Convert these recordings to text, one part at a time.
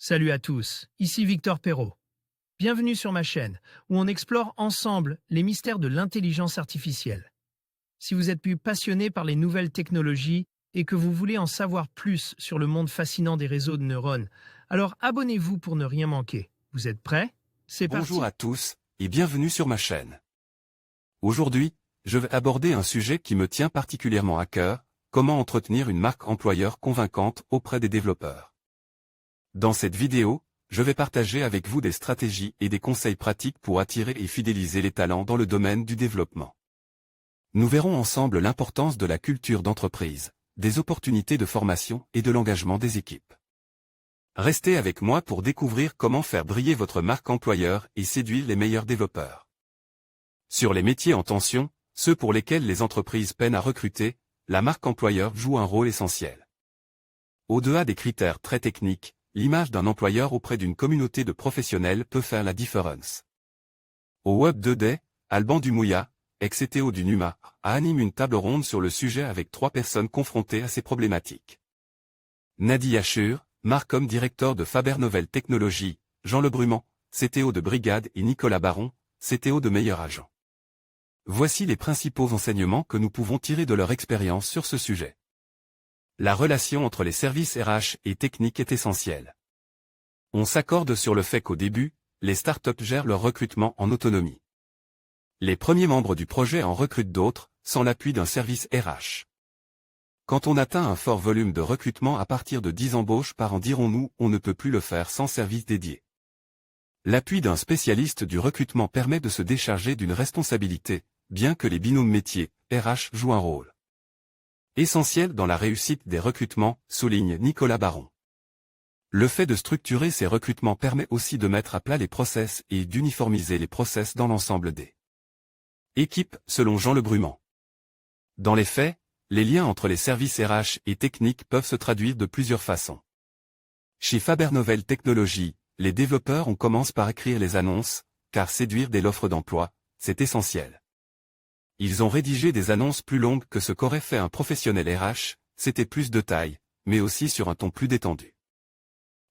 Salut à tous, ici Victor Perrault. Bienvenue sur ma chaîne, où on explore ensemble les mystères de l'intelligence artificielle. Si vous êtes plus passionné par les nouvelles technologies et que vous voulez en savoir plus sur le monde fascinant des réseaux de neurones, alors abonnez-vous pour ne rien manquer. Vous êtes prêts? C'est parti. Bonjour à tous, et bienvenue sur ma chaîne. Aujourd'hui, je vais aborder un sujet qui me tient particulièrement à cœur, comment entretenir une marque employeur convaincante auprès des développeurs. Dans cette vidéo, je vais partager avec vous des stratégies et des conseils pratiques pour attirer et fidéliser les talents dans le domaine du développement. Nous verrons ensemble l'importance de la culture d'entreprise, des opportunités de formation et de l'engagement des équipes. Restez avec moi pour découvrir comment faire briller votre marque employeur et séduire les meilleurs développeurs. Sur les métiers en tension, ceux pour lesquels les entreprises peinent à recruter, la marque employeur joue un rôle essentiel. Au-delà des critères très techniques, l'image d'un employeur auprès d'une communauté de professionnels peut faire la différence. Au Web 2D, Alban Dumouya, ex-CTO du NUMA, anime une table ronde sur le sujet avec 3 personnes confrontées à ces problématiques. Nadia Schur, Marcom directeur de Faber Novel Technologies, Jean Lebrumand, CTO de Brigade et Nicolas Baron, CTO de Meilleur Agent. Voici les principaux enseignements que nous pouvons tirer de leur expérience sur ce sujet. La relation entre les services RH et techniques est essentielle. On s'accorde sur le fait qu'au début, les startups gèrent leur recrutement en autonomie. Les premiers membres du projet en recrutent d'autres, sans l'appui d'un service RH. Quand on atteint un fort volume de recrutement à partir de 10 embauches par an, dirons-nous, on ne peut plus le faire sans service dédié. L'appui d'un spécialiste du recrutement permet de se décharger d'une responsabilité, bien que les binômes métiers, RH jouent un rôle essentiel dans la réussite des recrutements, souligne Nicolas Baron. Le fait de structurer ces recrutements permet aussi de mettre à plat les process et d'uniformiser les process dans l'ensemble des équipes, selon Jean Lebrumand. Dans les faits, les liens entre les services RH et techniques peuvent se traduire de plusieurs façons. Chez Faber Novel Technologies, les développeurs commencent par écrire les annonces, car séduire dès l'offre d'emploi, c'est essentiel. Ils ont rédigé des annonces plus longues que ce qu'aurait fait un professionnel RH, c'était plus de taille, mais aussi sur un ton plus détendu.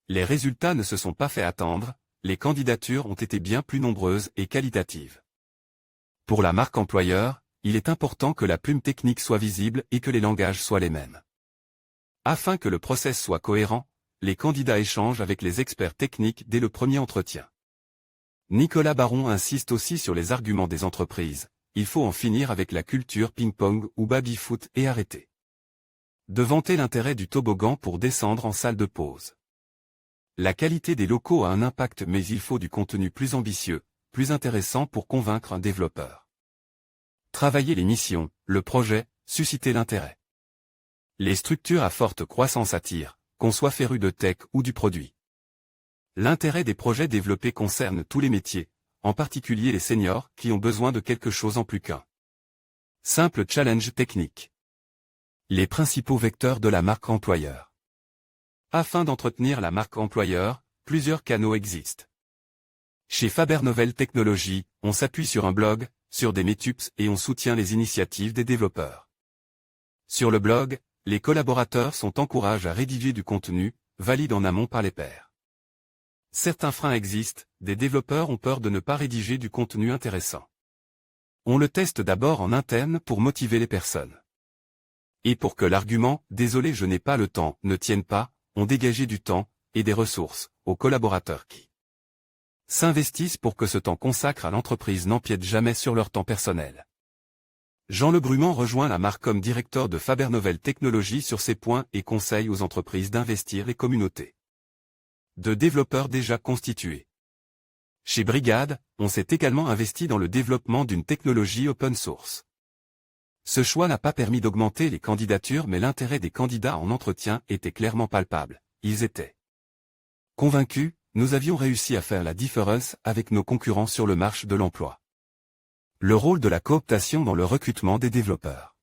Les résultats ne se sont pas fait attendre, les candidatures ont été bien plus nombreuses et qualitatives. Pour la marque employeur, il est important que la plume technique soit visible et que les langages soient les mêmes. Afin que le process soit cohérent, les candidats échangent avec les experts techniques dès le premier entretien. Nicolas Baron insiste aussi sur les arguments des entreprises. Il faut en finir avec la culture ping-pong ou baby-foot et arrêter de vanter l'intérêt du toboggan pour descendre en salle de pause. La qualité des locaux a un impact, mais il faut du contenu plus ambitieux, plus intéressant pour convaincre un développeur. Travailler les missions, le projet, susciter l'intérêt. Les structures à forte croissance attirent, qu'on soit féru de tech ou du produit. L'intérêt des projets développés concerne tous les métiers, en particulier les seniors qui ont besoin de quelque chose en plus qu'un simple challenge technique. Les principaux vecteurs de la marque employeur. Afin d'entretenir la marque employeur, plusieurs canaux existent. Chez Faber Novel Technologies, on s'appuie sur un blog, sur des meetups et on soutient les initiatives des développeurs. Sur le blog, les collaborateurs sont encouragés à rédiger du contenu, valide en amont par les pairs. Certains freins existent, des développeurs ont peur de ne pas rédiger du contenu intéressant. On le teste d'abord en interne pour motiver les personnes. Et pour que l'argument « désolé je n'ai pas le temps » ne tienne pas, on dégage du temps, et des ressources, aux collaborateurs qui s'investissent pour que ce temps consacré à l'entreprise n'empiète jamais sur leur temps personnel. Jean Lebrumand rejoint la marque comme directeur de Faber Novel Technologies sur ces points et conseille aux entreprises d'investir les communautés de développeurs déjà constitués. Chez Brigade, on s'est également investi dans le développement d'une technologie open source. Ce choix n'a pas permis d'augmenter les candidatures, mais l'intérêt des candidats en entretien était clairement palpable. Ils étaient convaincus, nous avions réussi à faire la différence avec nos concurrents sur le marché de l'emploi. Le rôle de la cooptation dans le recrutement des développeurs.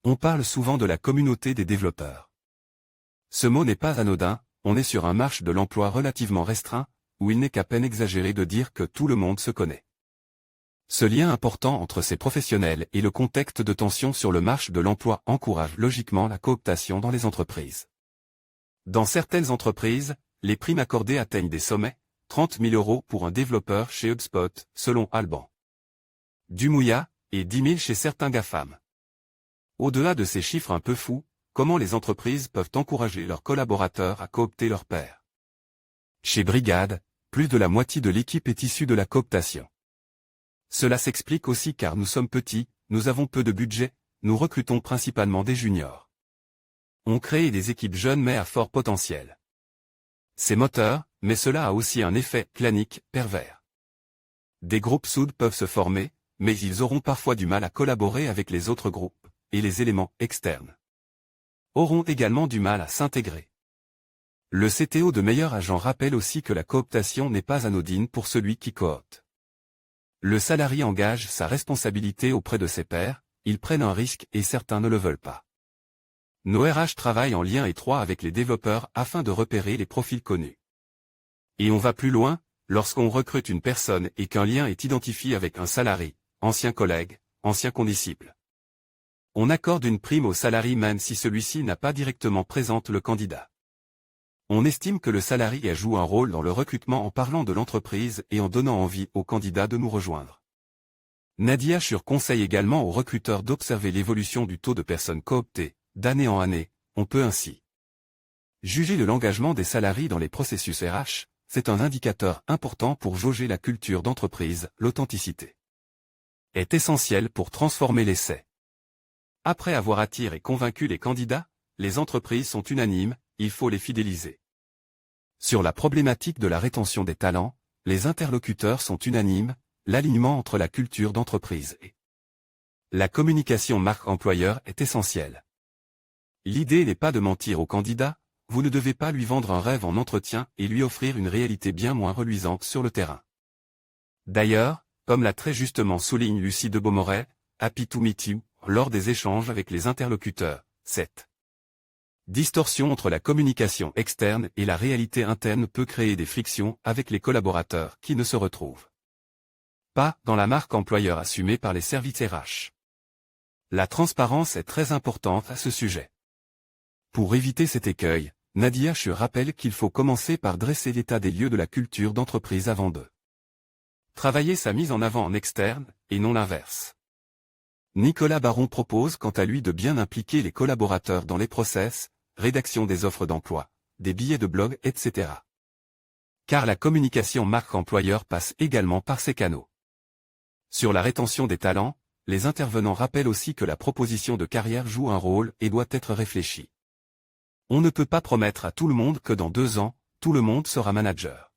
On parle souvent de la communauté des développeurs. Ce mot n'est pas anodin. On est sur un marché de l'emploi relativement restreint, où il n'est qu'à peine exagéré de dire que tout le monde se connaît. Ce lien important entre ces professionnels et le contexte de tension sur le marché de l'emploi encourage logiquement la cooptation dans les entreprises. Dans certaines entreprises, les primes accordées atteignent des sommets, 30 000 € pour un développeur chez HubSpot, selon Alban Dumouya, et 10 000 chez certains GAFAM. Au-delà de ces chiffres un peu fous, comment les entreprises peuvent encourager leurs collaborateurs à coopter leurs pairs? Chez Brigade, plus de la moitié de l'équipe est issue de la cooptation. Cela s'explique aussi car nous sommes petits, nous avons peu de budget, nous recrutons principalement des juniors. On crée des équipes jeunes mais à fort potentiel. C'est moteur, mais cela a aussi un effet clanique, pervers. Des groupes soudes peuvent se former, mais ils auront parfois du mal à collaborer avec les autres groupes, et les éléments externes auront également du mal à s'intégrer. Le CTO de Meilleur Agent rappelle aussi que la cooptation n'est pas anodine pour celui qui coopte. Le salarié engage sa responsabilité auprès de ses pairs, ils prennent un risque et certains ne le veulent pas. Nos RH travaillent en lien étroit avec les développeurs afin de repérer les profils connus. Et on va plus loin, lorsqu'on recrute une personne et qu'un lien est identifié avec un salarié, ancien collègue, ancien condisciple. On accorde une prime au salarié même si celui-ci n'a pas directement présenté le candidat. On estime que le salarié joue un rôle dans le recrutement en parlant de l'entreprise et en donnant envie aux candidats de nous rejoindre. Nadia Schur conseille également aux recruteurs d'observer l'évolution du taux de personnes cooptées, d'année en année, on peut ainsi juger de l'engagement des salariés dans les processus RH, c'est un indicateur important pour jauger la culture d'entreprise, l'authenticité est essentielle pour transformer l'essai. Après avoir attiré et convaincu les candidats, les entreprises sont unanimes, il faut les fidéliser. Sur la problématique de la rétention des talents, les interlocuteurs sont unanimes, l'alignement entre la culture d'entreprise et la communication marque employeur est essentielle. L'idée n'est pas de mentir au candidat, vous ne devez pas lui vendre un rêve en entretien et lui offrir une réalité bien moins reluisante sur le terrain. D'ailleurs, comme l'a très justement souligné Lucie de Beaumoret, Happy to meet you, lors des échanges avec les interlocuteurs, cette distorsion entre la communication externe et la réalité interne peut créer des frictions avec les collaborateurs qui ne se retrouvent pas dans la marque employeur assumée par les services RH. La transparence est très importante à ce sujet. Pour éviter cet écueil, Nadia Schur rappelle qu'il faut commencer par dresser l'état des lieux de la culture d'entreprise avant de travailler sa mise en avant en externe, et non l'inverse. Nicolas Baron propose quant à lui de bien impliquer les collaborateurs dans les process, rédaction des offres d'emploi, des billets de blog, etc. Car la communication marque employeur passe également par ces canaux. Sur la rétention des talents, les intervenants rappellent aussi que la proposition de carrière joue un rôle et doit être réfléchie. On ne peut pas promettre à tout le monde que dans 2 ans, tout le monde sera manager.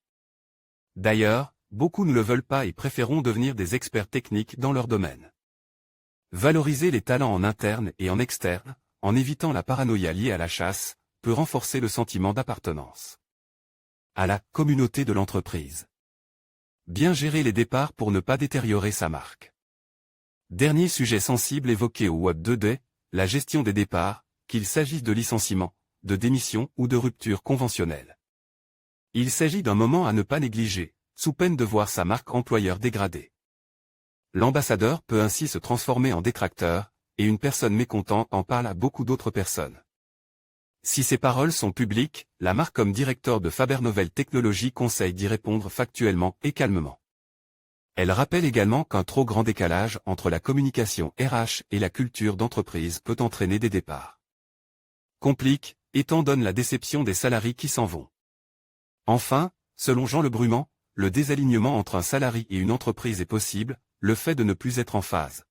D'ailleurs, beaucoup ne le veulent pas et préféreront devenir des experts techniques dans leur domaine. Valoriser les talents en interne et en externe, en évitant la paranoïa liée à la chasse, peut renforcer le sentiment d'appartenance à la communauté de l'entreprise. Bien gérer les départs pour ne pas détériorer sa marque. Dernier sujet sensible évoqué au Web 2D, la gestion des départs, qu'il s'agisse de licenciement, de démission ou de rupture conventionnelle. Il s'agit d'un moment à ne pas négliger, sous peine de voir sa marque employeur dégradée. L'ambassadeur peut ainsi se transformer en détracteur, et une personne mécontente en parle à beaucoup d'autres personnes. Si ces paroles sont publiques, la marque comme directeur de Faber Novel Technologies conseille d'y répondre factuellement et calmement. Elle rappelle également qu'un trop grand décalage entre la communication RH et la culture d'entreprise peut entraîner des départs. Complique, étant donne la déception des salariés qui s'en vont. Enfin, selon Jean Le Brumand, le désalignement entre un salarié et une entreprise est possible, le fait de ne plus être en phase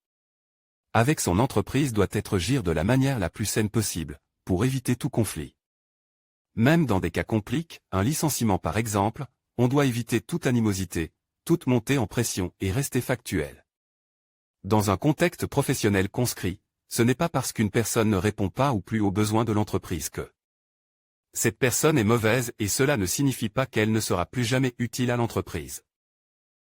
avec son entreprise doit être géré de la manière la plus saine possible, pour éviter tout conflit. Même dans des cas compliqués, un licenciement par exemple, on doit éviter toute animosité, toute montée en pression et rester factuel. Dans un contexte professionnel conscrit, ce n'est pas parce qu'une personne ne répond pas ou plus aux besoins de l'entreprise que cette personne est mauvaise et cela ne signifie pas qu'elle ne sera plus jamais utile à l'entreprise.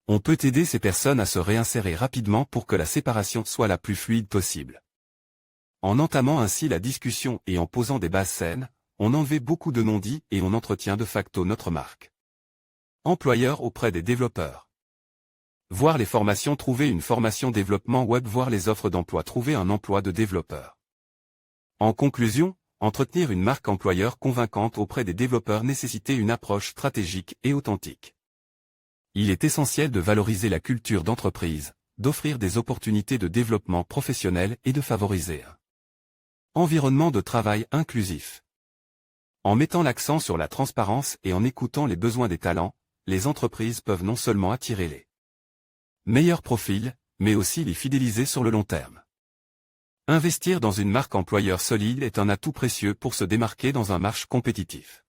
On peut aider ces personnes à se réinsérer rapidement pour que la séparation soit la plus fluide possible. En entamant ainsi la discussion et en posant des bases saines, on enlève beaucoup de non-dits et on entretient de facto notre marque employeur auprès des développeurs. Voir les formations, trouver une formation développement web, voir les offres d'emploi, trouver un emploi de développeur. En conclusion, Entretenir une marque employeur convaincante auprès des développeurs nécessitait une approche stratégique et authentique. Il est essentiel de valoriser la culture d'entreprise, d'offrir des opportunités de développement professionnel et de favoriser un environnement de travail inclusif. En mettant l'accent sur la transparence et en écoutant les besoins des talents, les entreprises peuvent non seulement attirer les meilleurs profils, mais aussi les fidéliser sur le long terme. Investir dans une marque employeur solide est un atout précieux pour se démarquer dans un marché compétitif.